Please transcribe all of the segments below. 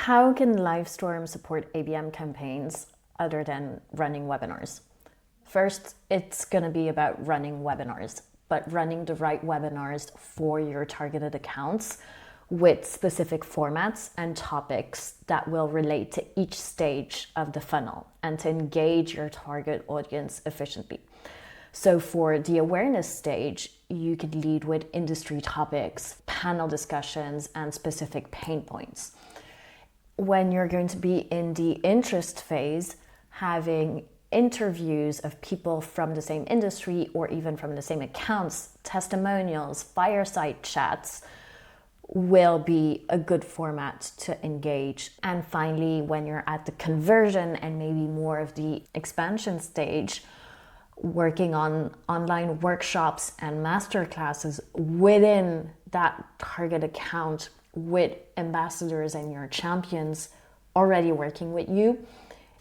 How can Livestorm support ABM campaigns other than running webinars? First, it's going to be about running webinars, but running the right webinars for your targeted accounts with specific formats and topics that will relate to each stage of the funnel and to engage your target audience efficiently. So for the awareness stage, you could lead with industry topics, panel discussions, and specific pain points. When you're going to be in the interest phase, having interviews of people from the same industry or even from the same accounts, testimonials, fireside chats will be a good format to engage. And finally, when you're at the conversion and maybe more of the expansion stage, working on online workshops and masterclasses within that target account with ambassadors and your champions already working with you.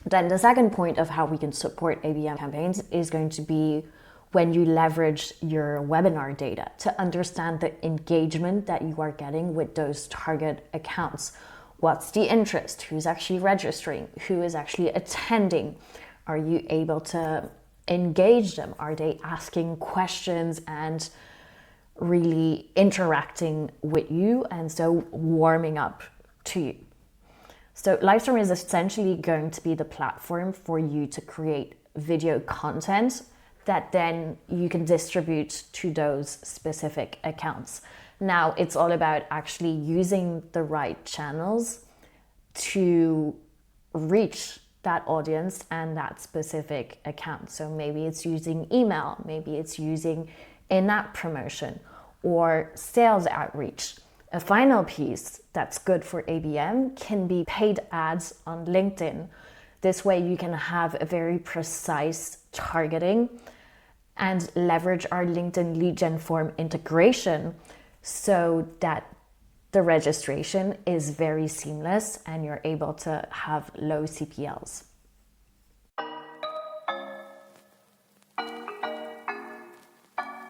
Then the second point of how we can support ABM campaigns is going to be when you leverage your webinar data to understand the engagement that you are getting with those target accounts. What's the interest? Who's actually registering? Who is actually attending? Are you able to engage them? Are they asking questions and really interacting with you, and so warming up to you? So Livestorm is essentially going to be the platform for you to create video content that then you can distribute to those specific accounts. Now it's all about actually using the right channels to reach that audience and that specific account. So maybe it's using email, maybe it's using in-app promotion or sales outreach. A final piece that's good for ABM can be paid ads on LinkedIn. This way you can have a very precise targeting and leverage our LinkedIn lead gen form integration so that the registration is very seamless and you're able to have low CPLs.